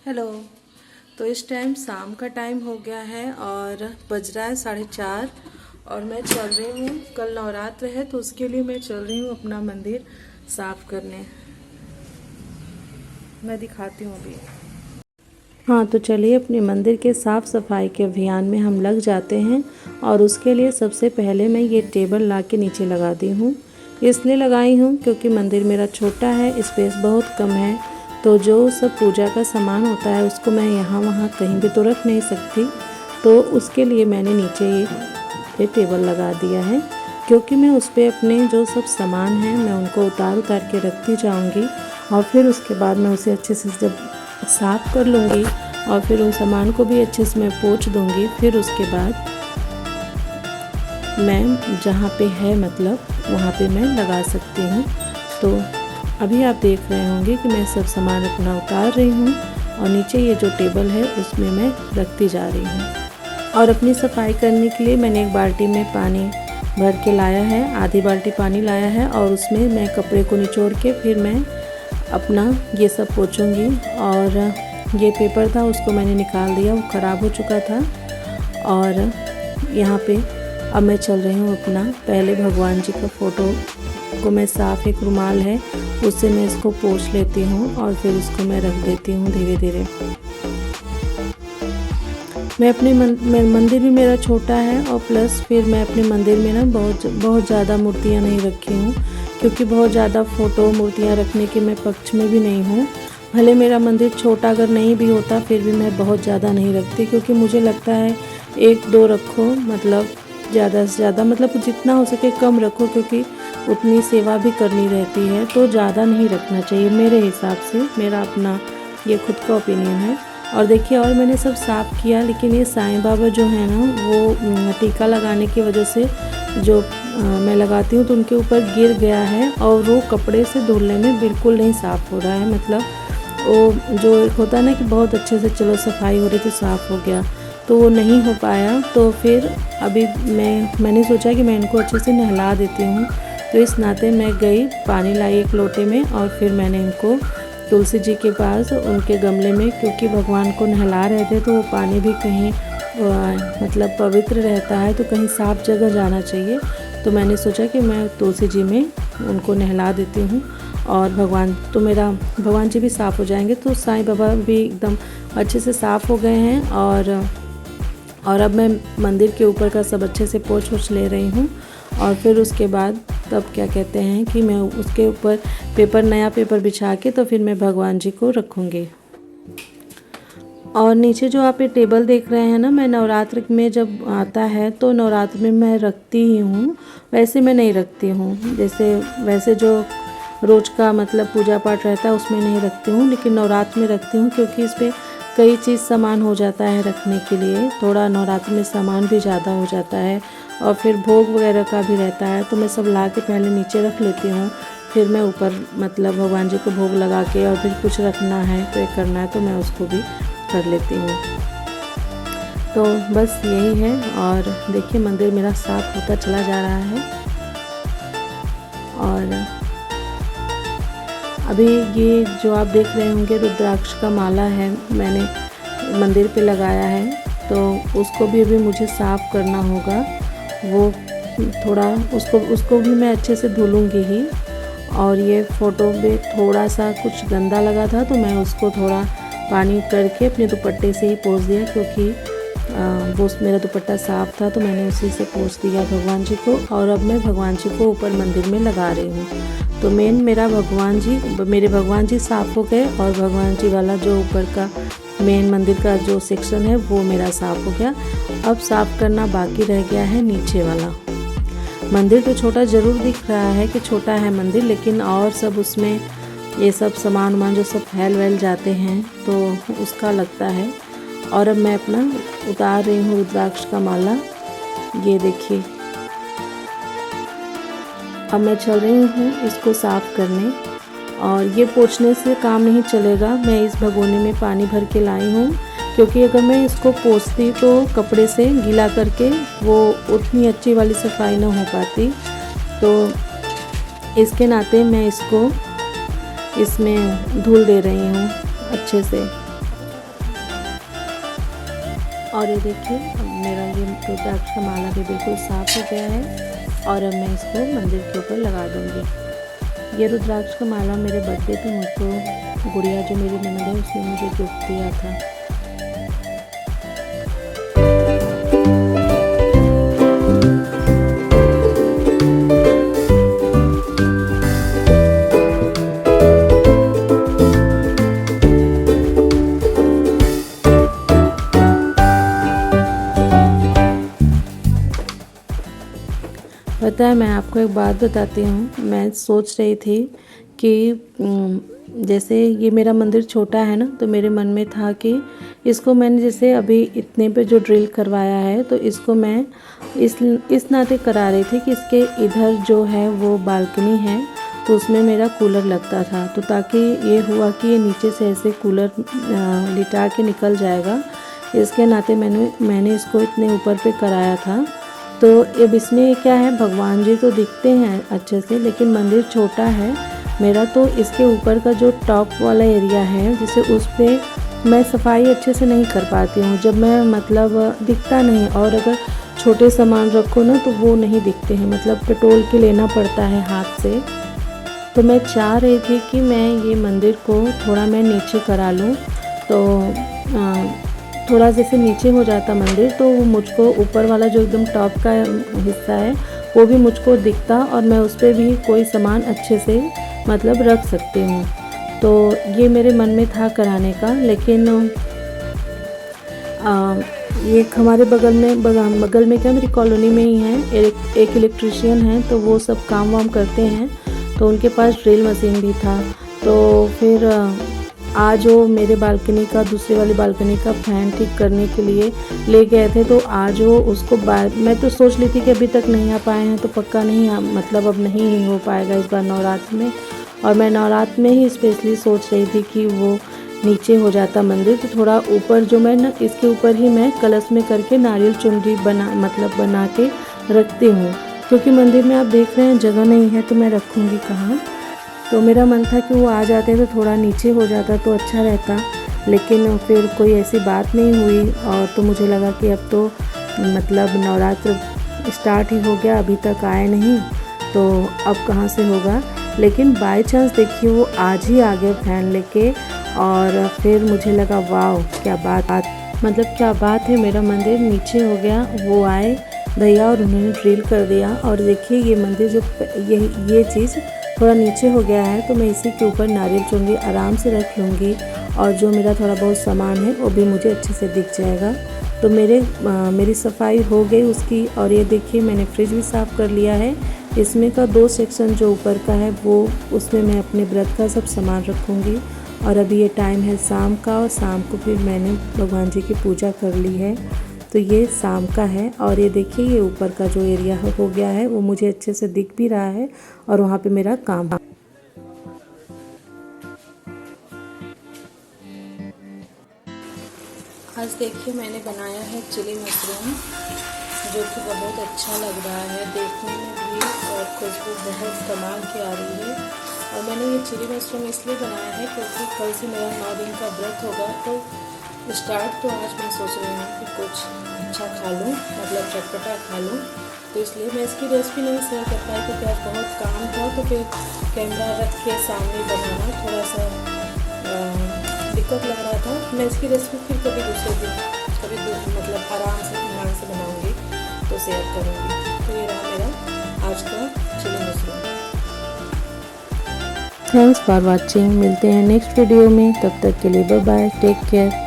Hello. तो इस time शाम का टाइम हो गया है और बज रहा है 4:30 और मैं चल रही हूँ। कल नवरात्र है तो उसके लिए मैं चल रही हूँ अपना मंदिर साफ करने। मैं दिखाती हूँ अभी। हाँ, तो चलिए अपने मंदिर के साफ़ सफाई के अभियान में हम लग जाते हैं। और उसके लिए सबसे पहले मैं ये टेबल ला के नीचे लगा दी हूँ। इसलिए लगाई हूँ क्योंकि मंदिर मेरा छोटा है, स्पेस बहुत कम है, तो जो सब पूजा का सामान होता है उसको मैं यहाँ वहाँ कहीं भी तो रख नहीं सकती। तो उसके लिए मैंने नीचे ये टेबल लगा दिया है, क्योंकि मैं उस पर अपने जो सब सामान हैं मैं उनको उतार के रखती जाऊँगी। और फिर उसके बाद मैं उसे अच्छे से जब साफ़ कर लूँगी और फिर उन सामान को भी अच्छे से मैं पोंछ दूँगी। फिर उसके बाद मैं जहाँ पे है मतलब वहाँ पे मैं लगा सकती हूँ। तो अभी आप देख रहे होंगे कि मैं सब सामान अपना उतार रही हूँ और नीचे ये जो टेबल है उसमें मैं रखती जा रही हूँ। और अपनी सफाई करने के लिए मैंने एक बाल्टी में पानी भर के लाया है, आधी बाल्टी पानी लाया है, और उसमें मैं कपड़े को निचोड़ के फिर मैं अपना ये सब पोंछूंगी। और ये पेपर था उसको मैंने निकाल दिया, वो ख़राब हो चुका था। और यहाँ पे अब मैं चल रही हूँ अपना, पहले भगवान जी का फ़ोटो को मैं साफ़ एक रुमाल है उससे मैं इसको पोंछ लेती हूँ और फिर इसको मैं रख देती हूँ धीरे धीरे। मैं अपने मंदिर भी मेरा छोटा है और प्लस फिर मैं अपने मंदिर में ना बहुत ज़्यादा मूर्तियाँ नहीं रखी हूँ, क्योंकि बहुत ज़्यादा फ़ोटो मूर्तियाँ रखने के मैं पक्ष में भी नहीं हूँ। भले मेरा मंदिर छोटा अगर नहीं भी होता फिर भी मैं बहुत ज़्यादा नहीं रखती, क्योंकि मुझे लगता है 1-2 रखो, मतलब ज़्यादा से ज़्यादा, मतलब जितना हो सके कम रखो, क्योंकि उतनी सेवा भी करनी रहती है, तो ज़्यादा नहीं रखना चाहिए मेरे हिसाब से। मेरा अपना ये खुद का ओपिनियन है। और देखिए, और मैंने सब साफ़ किया, लेकिन ये साईं बाबा जो है ना वो टीका लगाने की वजह से जो मैं लगाती हूँ तो उनके ऊपर गिर गया है और वो कपड़े से धुलने में बिल्कुल नहीं साफ़ हो रहा है। मतलब वो जो एक होता है ना कि बहुत अच्छे से चलो सफाई हो रही तो साफ़ हो गया, तो वो नहीं हो पाया। तो फिर अभी मैंने सोचा कि मैं इनको अच्छे से नहला देती हूँ। तो इस नाते मैं गई, पानी लाई एक लोटे में और फिर मैंने इनको तुलसी जी के पास उनके गमले में, क्योंकि भगवान को नहला रहे थे तो वो पानी भी कहीं मतलब पवित्र रहता है, तो कहीं साफ़ जगह जाना चाहिए। तो मैंने सोचा कि मैं तुलसी जी में उनको नहला देती हूँ और भगवान जी भी साफ़ हो जाएंगे। तो साईं बाबा भी एकदम अच्छे से साफ़ हो गए हैं। और अब मैं मंदिर के ऊपर का सब अच्छे से पोंछ ले रही हूँ। और फिर उसके बाद तब क्या कहते हैं कि मैं उसके ऊपर नया पेपर बिछा के तो फिर मैं भगवान जी को रखूँगी। और नीचे जो आप ये टेबल देख रहे हैं ना, मैं नवरात्र में जब आता है तो नवरात्र में मैं रखती ही हूँ, वैसे मैं नहीं रखती हूँ। वैसे जो रोज़ का मतलब पूजा पाठ रहता है उसमें नहीं रखती हूँ, लेकिन नवरात्र में रखती हूँ, क्योंकि इस पर कई चीज़ सामान हो जाता है रखने के लिए। थोड़ा नवरात्र में सामान भी ज़्यादा हो जाता है और फिर भोग वगैरह का भी रहता है, तो मैं सब ला के पहले नीचे रख लेती हूँ। फिर मैं ऊपर मतलब भगवान जी को भोग लगा के और फिर कुछ रखना है तो एक करना है तो मैं उसको भी कर लेती हूँ। तो बस यही है। और देखिए मंदिर मेरा साफ़ होता चला जा रहा है। और अभी ये जो आप देख रहे होंगे रुद्राक्ष का माला है, मैंने मंदिर पे लगाया है, तो उसको भी अभी मुझे साफ़ करना होगा। वो थोड़ा उसको भी मैं अच्छे से धुलूँगी ही। और ये फ़ोटो में थोड़ा सा कुछ गंदा लगा था तो मैं उसको थोड़ा पानी करके अपने दुपट्टे से ही पोंछ दिया, क्योंकि वो मेरा दुपट्टा साफ़ था तो मैंने उसी से पोंछ दिया भगवान जी को। और अब मैं भगवान जी को ऊपर मंदिर में लगा रही हूँ। तो मेरे भगवान जी साफ़ हो गए और भगवान जी वाला जो ऊपर का मेन मंदिर का जो सेक्शन है वो मेरा साफ़ हो गया। अब साफ़ करना बाकी रह गया है नीचे वाला। मंदिर तो छोटा ज़रूर दिख रहा है कि छोटा है मंदिर, लेकिन और सब उसमें ये सब सामान जो सब फैल वैल जाते हैं तो उसका लगता है। और अब मैं अपना उतार रही हूँ रुद्राक्ष का माला, ये देखिए। अब मैं चल रही हूँ इसको साफ़ करने, और ये पोंछने से काम नहीं चलेगा। मैं इस भगोने में पानी भर के लाई हूँ, क्योंकि अगर मैं इसको पोंछती तो कपड़े से गीला करके वो उतनी अच्छी वाली सफाई ना हो पाती। तो इसके नाते मैं इसको इसमें धुल दे रही हूँ अच्छे से। और ये देखिए मेरा ये रुद्राक्ष का माला भी बिल्कुल साफ़ हो गया है और अब मैं इसको मंदिर के ऊपर लगा दूँगी। ये रुद्राक्ष का माला मेरे बर्थडे पे मुझको गुड़िया जो मेरी ननद है उसने मुझे गिफ्ट दिया था। पता है मैं आपको एक बात बताती हूँ। मैं सोच रही थी कि जैसे ये मेरा मंदिर छोटा है ना, तो मेरे मन में था कि इसको मैंने जैसे अभी इतने पे जो ड्रिल करवाया है तो इसको मैं इस नाते करा रही थी कि इसके इधर जो है वो बालकनी है तो उसमें मेरा कूलर लगता था, तो ताकि ये हुआ कि ये नीचे से ऐसे कूलर लिटा के निकल जाएगा, इसके नाते मैंने इसको इतने ऊपर पे कराया था। तो अब इसमें क्या है, भगवान जी तो दिखते हैं अच्छे से, लेकिन मंदिर छोटा है मेरा, तो इसके ऊपर का जो टॉप वाला एरिया है जिसे उस पर मैं सफाई अच्छे से नहीं कर पाती हूँ। जब मैं मतलब दिखता नहीं, और अगर छोटे सामान रखो ना तो वो नहीं दिखते हैं, मतलब पेट्रोल के लेना पड़ता है हाथ से। तो मैं चाह रही थी कि मैं ये मंदिर को थोड़ा मैं नीचे करा लूँ, तो थोड़ा जैसे नीचे हो जाता मंदिर तो मुझको ऊपर वाला जो एकदम टॉप का हिस्सा है वो भी मुझको दिखता और मैं उस पर भी कोई सामान अच्छे से मतलब रख सकती हूँ। तो ये मेरे मन में था कराने का, लेकिन ये हमारे बगल में क्या, मेरी कॉलोनी में ही है एक इलेक्ट्रिशियन है, तो वो सब काम वाम करते हैं, तो उनके पास ड्रिल मशीन भी था। तो फिर आज वो मेरे बालकनी का दूसरे वाली बालकनी का फैन ठीक करने के लिए ले गए थे, तो आज वो उसको मैं तो सोच ली थी कि अभी तक नहीं आ पाए हैं तो पक्का नहीं मतलब अब नहीं हो पाएगा इस बार नवरात्र में, और मैं नवरात्र में ही स्पेशली सोच रही थी कि वो नीचे हो जाता मंदिर, तो थोड़ा ऊपर जो मैं ना इसके ऊपर ही मैं कलश में करके नारियल चुनरी बना के रखती हूँ, क्योंकि मंदिर में आप देख रहे हैं जगह नहीं है तो मैं रखूँगी कहाँ। तो मेरा मन था कि वो आ जाते तो थोड़ा नीचे हो जाता तो अच्छा रहता, लेकिन फिर कोई ऐसी बात नहीं हुई, और तो मुझे लगा कि अब तो मतलब नवरात्र स्टार्ट ही हो गया, अभी तक आए नहीं तो अब कहाँ से होगा। लेकिन बाय चांस देखिए वो आज ही आ गए फैन लेके, और फिर मुझे लगा वाह क्या बात है, मेरा मंदिर नीचे हो गया। वो आए भैया और उन्होंने ड्रिल कर दिया, और देखिए ये मंदिर जो ये चीज़ थोड़ा नीचे हो गया है, तो मैं इसी के ऊपर नारियल चुनरी आराम से रख लूँगी, और जो मेरा थोड़ा बहुत सामान है वो भी मुझे अच्छे से दिख जाएगा। तो मेरी सफाई हो गई उसकी। और ये देखिए मैंने फ्रिज भी साफ़ कर लिया है, इसमें का 2 सेक्शन जो ऊपर का है वो उसमें मैं अपने व्रत का सब सामान रखूँगी। और अभी ये टाइम है शाम का, और शाम को फिर मैंने भगवान जी की पूजा कर ली है, तो ये शाम का है। और ये देखिए ये ऊपर का जो एरिया हो गया है वो मुझे अच्छे से दिख भी रहा है, और वहाँ पे मेरा काम है। आज देखिए मैंने बनाया है चिली मशरूम, जो कि बहुत अच्छा लग रहा है देखने में भी, और खुशबू बहुत कमाल की आ रही है। और मैंने ये चिली मशरूम इसलिए बनाया है क्योंकि कल से मेरा 9 दिन का व्रत होगा, तो स्टार्ट तो आज मैं सोच रही हूँ कि कुछ अच्छा खा लूँ, मतलब चटपटा खा लूँ, तो इसलिए मैं इसकी रेसिपी नहीं शेयर कर पाई क्योंकि आज बहुत काम था, तो फिर कैमरा रख के सामने बनाना थोड़ा सा दिक्कत लग रहा था। मैं इसकी रेसिपी फिर कभी दूसरे दिन मतलब आराम से ध्यान से बनाऊँगी तो शेयर करूँगी। तो ये रहा मेरा आज का chilli mushroom. Thanks for watching, मिलते हैं नेक्स्ट वीडियो में, तब तक के लिए बाय बाय, टेक केयर।